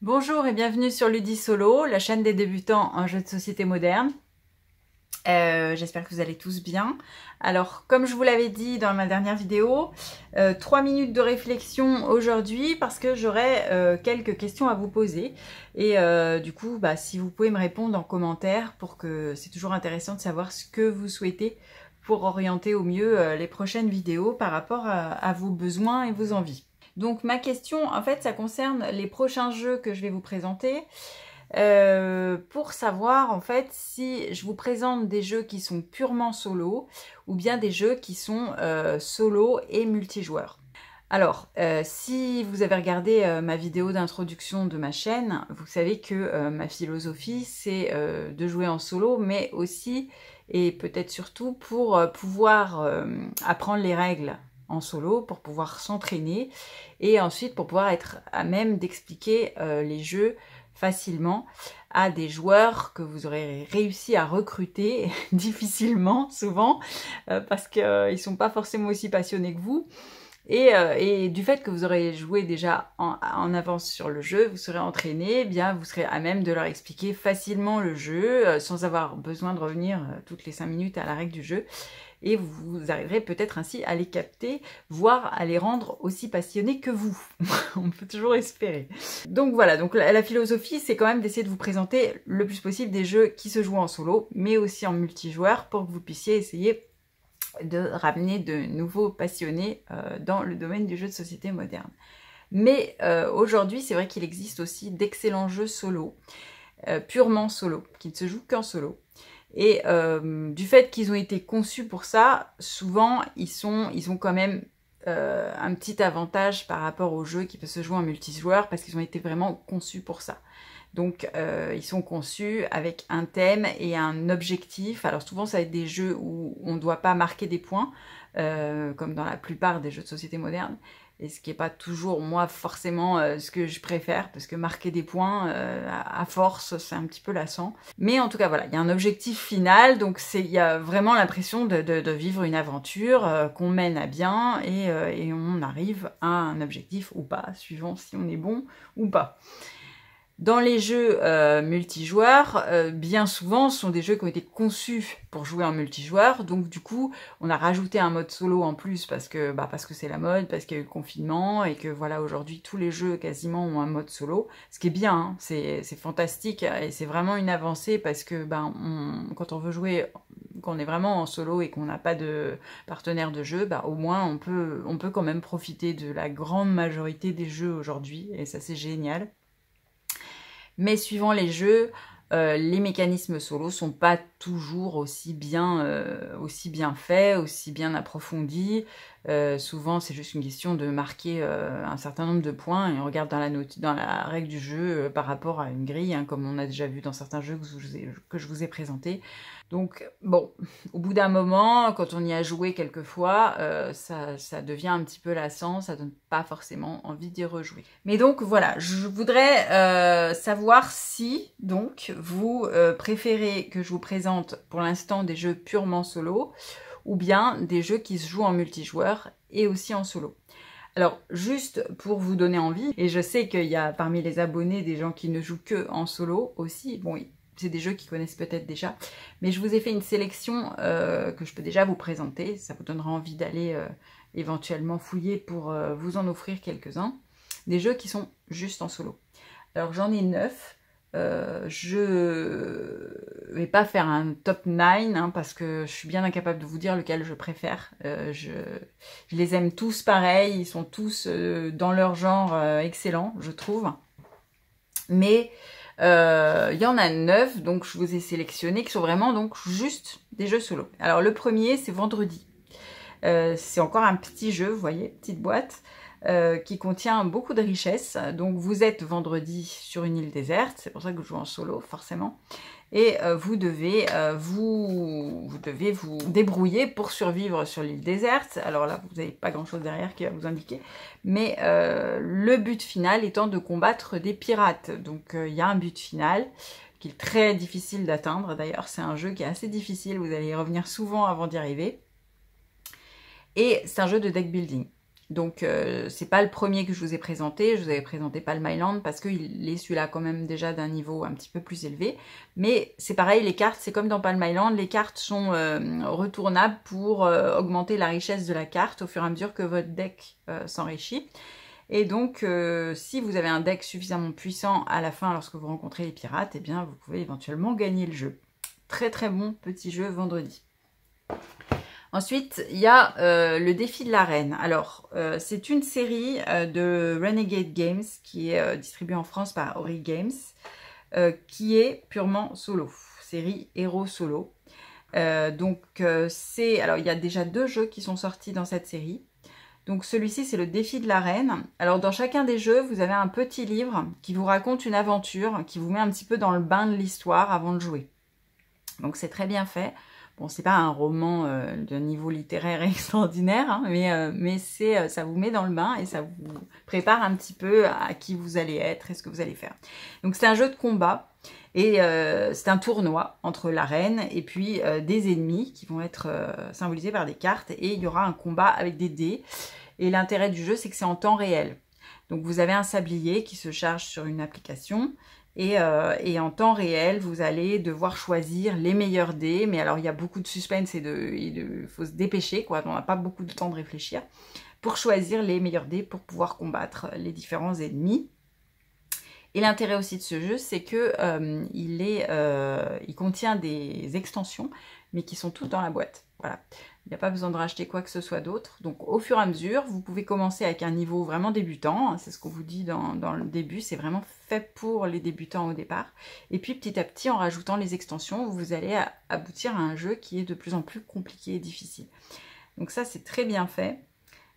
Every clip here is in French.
Bonjour et bienvenue sur Ludisolo, la chaîne des débutants en jeux de société moderne. J'espère que vous allez tous bien. Alors, comme je vous l'avais dit dans ma dernière vidéo, 3 minutes de réflexion aujourd'hui parce que j'aurai quelques questions à vous poser. Et du coup, si vous pouvez me répondre en commentaire pour que c'est toujours intéressant de savoir ce que vous souhaitez pour orienter au mieux les prochaines vidéos par rapport à vos besoins et vos envies. Donc ma question, en fait, ça concerne les prochains jeux que je vais vous présenter. Pour savoir en fait si je vous présente des jeux qui sont purement solo ou bien des jeux qui sont solo et multijoueurs. Alors, si vous avez regardé ma vidéo d'introduction de ma chaîne, vous savez que ma philosophie c'est de jouer en solo, mais aussi et peut-être surtout pour pouvoir apprendre les règles en solo, pour pouvoir s'entraîner et ensuite pour pouvoir être à même d'expliquer les jeux facilement à des joueurs que vous aurez réussi à recruter difficilement souvent parce qu'ils ne sont pas forcément aussi passionnés que vous. Et du fait que vous aurez joué déjà en avance sur le jeu, vous serez entraîné, eh bien vous serez à même de leur expliquer facilement le jeu sans avoir besoin de revenir toutes les 5 minutes à la règle du jeu. Et vous arriverez peut-être ainsi à les capter, voire à les rendre aussi passionnés que vous. On peut toujours espérer. Donc voilà, donc la philosophie, c'est quand même d'essayer de vous présenter le plus possible des jeux qui se jouent en solo, mais aussi en multijoueur, pour que vous puissiez essayer de ramener de nouveaux passionnés dans le domaine du jeu de société moderne. Mais aujourd'hui, c'est vrai qu'il existe aussi d'excellents jeux solo, purement solo, qui ne se jouent qu'en solo. Et du fait qu'ils ont été conçus pour ça, souvent ils ont quand même un petit avantage par rapport aux jeux qui peuvent se jouer en multijoueur parce qu'ils ont été vraiment conçus pour ça. Donc ils sont conçus avec un thème et un objectif. Alors souvent ça va être des jeux où on ne doit pas marquer des points, comme dans la plupart des jeux de société moderne. Et ce qui n'est pas toujours, moi, forcément ce que je préfère, parce que marquer des points, à force, c'est un petit peu lassant. Mais en tout cas, voilà, il y a un objectif final, donc il y a vraiment l'impression de vivre une aventure qu'on mène à bien, et on arrive à un objectif ou pas, suivant si on est bon ou pas. Dans les jeux multijoueurs, bien souvent, ce sont des jeux qui ont été conçus pour jouer en multijoueur. Donc du coup, on a rajouté un mode solo en plus parce que c'est la mode, parce qu'il y a eu le confinement et que voilà, aujourd'hui, tous les jeux quasiment ont un mode solo. Ce qui est bien, hein, c'est fantastique et c'est vraiment une avancée parce que quand on veut jouer, quand on est vraiment en solo et qu'on n'a pas de partenaire de jeu, au moins on peut quand même profiter de la grande majorité des jeux aujourd'hui et ça c'est génial. Mais suivant les jeux, les mécanismes solo sont pas toujours aussi bien faits, aussi bien approfondis. Souvent, c'est juste une question de marquer un certain nombre de points et on regarde dans la règle du jeu par rapport à une grille, hein, comme on a déjà vu dans certains jeux que je vous ai présentés. Donc, bon, au bout d'un moment, quand on y a joué quelques fois, ça devient un petit peu lassant, ça donne pas forcément envie d'y rejouer. Mais donc, voilà, je voudrais savoir si, donc, vous préférez que je vous présente pour l'instant des jeux purement solo, ou bien des jeux qui se jouent en multijoueur et aussi en solo. Alors, juste pour vous donner envie, et je sais qu'il y a parmi les abonnés des gens qui ne jouent que en solo aussi, bon, c'est des jeux qu'ils connaissent peut-être déjà, mais je vous ai fait une sélection que je peux déjà vous présenter, ça vous donnera envie d'aller éventuellement fouiller pour vous en offrir quelques-uns, des jeux qui sont juste en solo. Alors j'en ai 9, je vais pas faire un top 9 hein, parce que je suis bien incapable de vous dire lequel je préfère. Je les aime tous pareil, ils sont tous dans leur genre excellents, je trouve. Mais il y en a 9, donc je vous ai sélectionné, qui sont vraiment donc juste des jeux solo. Alors le premier, c'est Vendredi. C'est encore un petit jeu, vous voyez, petite boîte. Qui contient beaucoup de richesses. Donc vous êtes vendredi sur une île déserte, c'est pour ça que je joue en solo forcément. Et vous devez vous débrouiller pour survivre sur l'île déserte. Alors là, vous n'avez pas grand chose derrière qui va vous indiquer. Mais le but final étant de combattre des pirates. Donc il y a un but final qui est très difficile d'atteindre. D'ailleurs, c'est un jeu qui est assez difficile, vous allez y revenir souvent avant d'y arriver. Et c'est un jeu de deck building. Donc, c'est pas le premier que je vous ai présenté. Je vous avais présenté Palm Island parce qu'il est celui-là quand même déjà d'un niveau un petit peu plus élevé. Mais c'est pareil, les cartes, c'est comme dans Palm Island. Les cartes sont retournables pour augmenter la richesse de la carte au fur et à mesure que votre deck s'enrichit. Et donc, si vous avez un deck suffisamment puissant à la fin, lorsque vous rencontrez les pirates, eh bien, vous pouvez éventuellement gagner le jeu. Très très bon petit jeu vendredi. Ensuite, il y a le défi de l'arène. Alors, c'est une série de Renegade Games qui est distribuée en France par Ori Games, qui est purement solo, série héros solo. Alors il y a déjà 2 jeux qui sont sortis dans cette série. Donc celui-ci, c'est le défi de l'arène. Alors dans chacun des jeux, vous avez un petit livre qui vous raconte une aventure, qui vous met un petit peu dans le bain de l'histoire avant de jouer. Donc c'est très bien fait. Bon, c'est pas un roman de niveau littéraire extraordinaire, hein, mais ça vous met dans le bain et ça vous prépare un petit peu à qui vous allez être et ce que vous allez faire. Donc c'est un jeu de combat et c'est un tournoi entre la reine et puis des ennemis qui vont être symbolisés par des cartes et il y aura un combat avec des dés. Et l'intérêt du jeu, c'est que c'est en temps réel. Donc vous avez un sablier qui se charge sur une application. Et en temps réel, vous allez devoir choisir les meilleurs dés. Mais alors, il y a beaucoup de suspense et il faut se dépêcher, quoi. On n'a pas beaucoup de temps de réfléchir pour choisir les meilleurs dés pour pouvoir combattre les différents ennemis. Et l'intérêt aussi de ce jeu, c'est que il contient des extensions, mais qui sont toutes dans la boîte. Voilà. Il n'y a pas besoin de racheter quoi que ce soit d'autre. Donc au fur et à mesure, vous pouvez commencer avec un niveau vraiment débutant. C'est ce qu'on vous dit dans le début. C'est vraiment fait pour les débutants au départ. Et puis petit à petit, en rajoutant les extensions, vous allez aboutir à un jeu qui est de plus en plus compliqué et difficile. Donc ça, c'est très bien fait.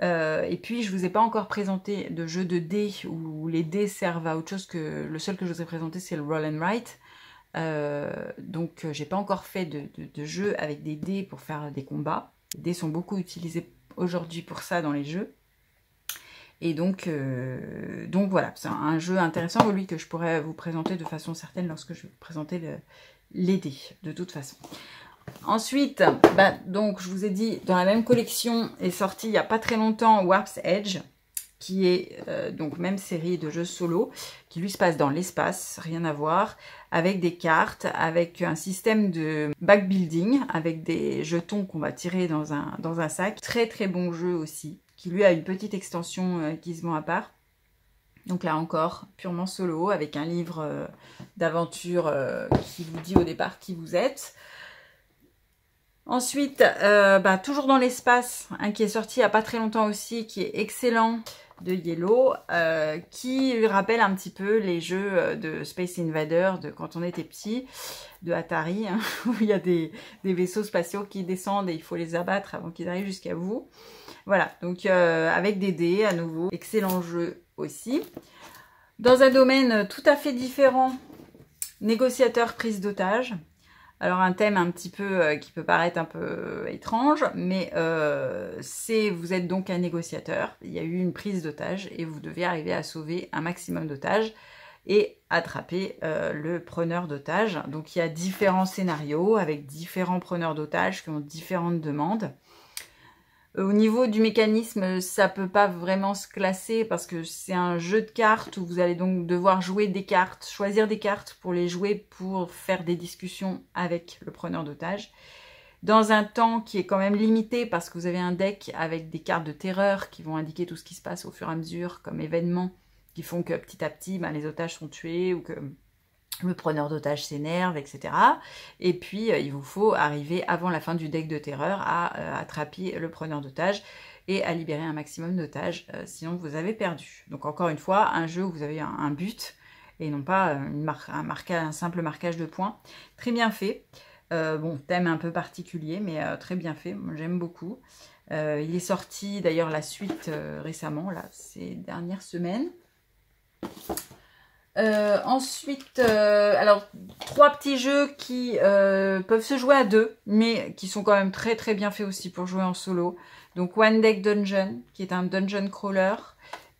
Et puis, je ne vous ai pas encore présenté de jeu de dés où les dés servent à autre chose que... Le seul que je vous ai présenté, c'est le Roll and Write. Donc, j'ai pas encore fait de jeu avec des dés pour faire des combats. Les dés sont beaucoup utilisés aujourd'hui pour ça dans les jeux. Et donc voilà, c'est un jeu intéressant, lui, que je pourrais vous présenter de façon certaine lorsque je vais vous présenter les dés, de toute façon. Ensuite, donc je vous ai dit, dans la même collection est sorti il n'y a pas très longtemps Warp's Edge, qui est donc même série de jeux solo, qui lui se passe dans l'espace, rien à voir, avec des cartes, avec un système de backbuilding, avec des jetons qu'on va tirer dans un sac. Très très bon jeu aussi, qui lui a une petite extension qui se vend à part. Donc là encore, purement solo, avec un livre d'aventure qui vous dit au départ qui vous êtes. Ensuite, toujours dans l'espace, qui est sorti il n'y a pas très longtemps aussi, qui est excellent, de Yellow, qui lui rappelle un petit peu les jeux de Space Invader de quand on était petit, de Atari, hein, où il y a des vaisseaux spatiaux qui descendent et il faut les abattre avant qu'ils arrivent jusqu'à vous. Voilà, donc avec des dés à nouveau, excellent jeu aussi. Dans un domaine tout à fait différent, négociateur prise d'otage. Alors un thème un petit peu qui peut paraître un peu étrange, mais vous êtes donc un négociateur, il y a eu une prise d'otage et vous devez arriver à sauver un maximum d'otages et attraper le preneur d'otages. Donc il y a différents scénarios avec différents preneurs d'otages qui ont différentes demandes. Au niveau du mécanisme, ça peut pas vraiment se classer parce que c'est un jeu de cartes où vous allez donc devoir jouer des cartes, choisir des cartes pour les jouer pour faire des discussions avec le preneur d'otages. Dans un temps qui est quand même limité parce que vous avez un deck avec des cartes de terreur qui vont indiquer tout ce qui se passe au fur et à mesure comme événements qui font que petit à petit les otages sont tués ou que le preneur d'otages s'énerve, etc. Et puis, il vous faut arriver avant la fin du deck de terreur à attraper le preneur d'otages et à libérer un maximum d'otages, sinon vous avez perdu. Donc encore une fois, un jeu où vous avez un but et non pas un simple marquage de points. Très bien fait. Bon, thème un peu particulier, mais très bien fait. Moi, j'aime beaucoup. Il est sorti d'ailleurs la suite récemment, là, ces dernières semaines. Ensuite, alors 3 petits jeux qui peuvent se jouer à 2, mais qui sont quand même très très bien faits aussi pour jouer en solo. Donc One Deck Dungeon, qui est un dungeon crawler.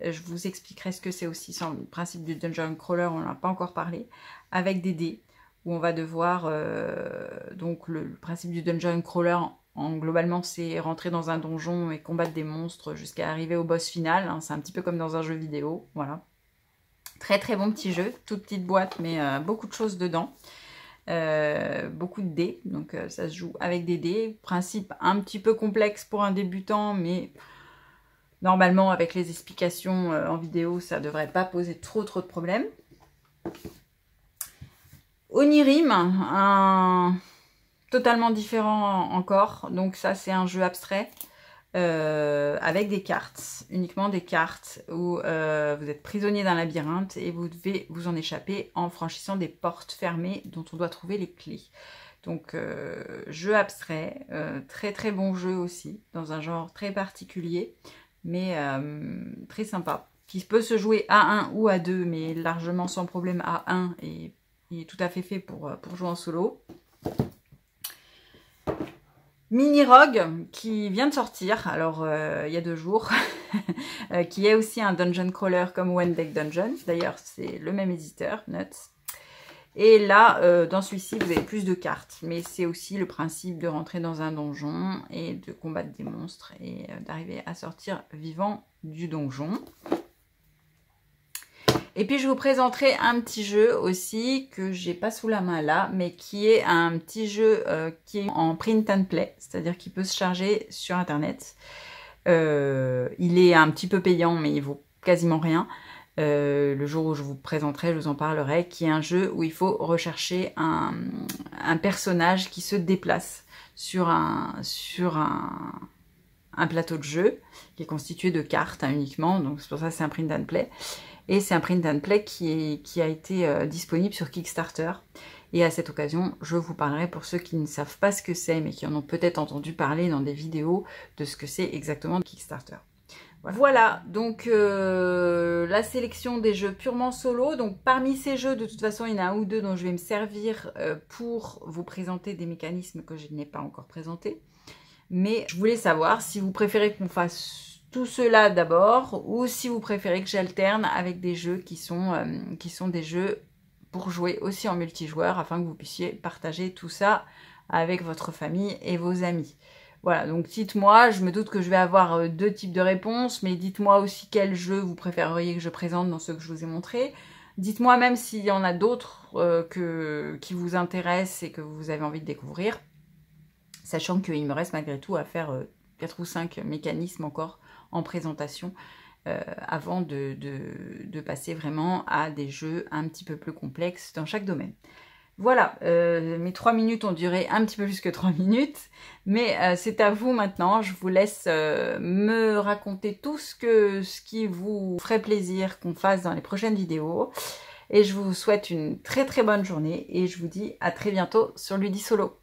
Je vous expliquerai ce que c'est aussi sans le principe du dungeon crawler, on n'en a pas encore parlé. Avec des dés, où on va devoir, donc le principe du dungeon crawler Globalement, c'est rentrer dans un donjon et combattre des monstres jusqu'à arriver au boss final. Hein. C'est un petit peu comme dans un jeu vidéo. Voilà. Très très bon petit jeu. Toute petite boîte, mais beaucoup de choses dedans. Beaucoup de dés. Donc ça se joue avec des dés. Principe un petit peu complexe pour un débutant, mais normalement, avec les explications en vidéo, ça ne devrait pas poser trop de problèmes. Onirim, totalement différent encore. Donc ça, c'est un jeu abstrait avec des cartes, uniquement des cartes où vous êtes prisonnier d'un labyrinthe et vous devez vous en échapper en franchissant des portes fermées dont on doit trouver les clés. Donc jeu abstrait, très très bon jeu aussi, dans un genre très particulier, mais très sympa, qui peut se jouer à 1 ou à 2, mais largement sans problème à 1 et il est tout à fait fait pour jouer en solo. Mini Rogue qui vient de sortir, alors il y a 2 jours, qui est aussi un dungeon crawler comme One Deck Dungeon. D'ailleurs, c'est le même éditeur, Nuts. Et là, dans celui-ci, vous avez plus de cartes. Mais c'est aussi le principe de rentrer dans un donjon et de combattre des monstres et d'arriver à sortir vivant du donjon. Et puis, je vous présenterai un petit jeu aussi que j'ai pas sous la main là, mais qui est un petit jeu qui est en print and play, c'est-à-dire qu'il peut se charger sur Internet. Il est un petit peu payant, mais il vaut quasiment rien. Le jour où je vous présenterai, je vous en parlerai, qui est un jeu où il faut rechercher un personnage qui se déplace sur un plateau de jeu, qui est constitué de cartes uniquement, donc c'est pour ça que c'est un print and play. Et c'est un print and play qui a été disponible sur Kickstarter. Et à cette occasion, je vous parlerai pour ceux qui ne savent pas ce que c'est, mais qui en ont peut-être entendu parler dans des vidéos, de ce que c'est exactement Kickstarter. Voilà, donc la sélection des jeux purement solo. Donc parmi ces jeux, de toute façon, il y en a 1 ou 2 dont je vais me servir pour vous présenter des mécanismes que je n'ai pas encore présentés. Mais je voulais savoir si vous préférez qu'on fasse tout cela d'abord, ou si vous préférez que j'alterne avec des jeux qui sont des jeux pour jouer aussi en multijoueur, afin que vous puissiez partager tout ça avec votre famille et vos amis. Voilà, donc dites-moi, je me doute que je vais avoir 2 types de réponses, mais dites-moi aussi quel jeu vous préféreriez que je présente dans ceux que je vous ai montrés. Dites-moi même s'il y en a d'autres qui vous intéressent et que vous avez envie de découvrir, sachant qu'il me reste malgré tout à faire 4 ou 5 mécanismes encore en présentation avant de passer vraiment à des jeux un petit peu plus complexes dans chaque domaine. Voilà, mes 3 minutes ont duré un petit peu plus que 3 minutes, mais c'est à vous maintenant. Je vous laisse me raconter tout ce qui vous ferait plaisir qu'on fasse dans les prochaines vidéos. Et je vous souhaite une très très bonne journée et je vous dis à très bientôt sur Ludisolo.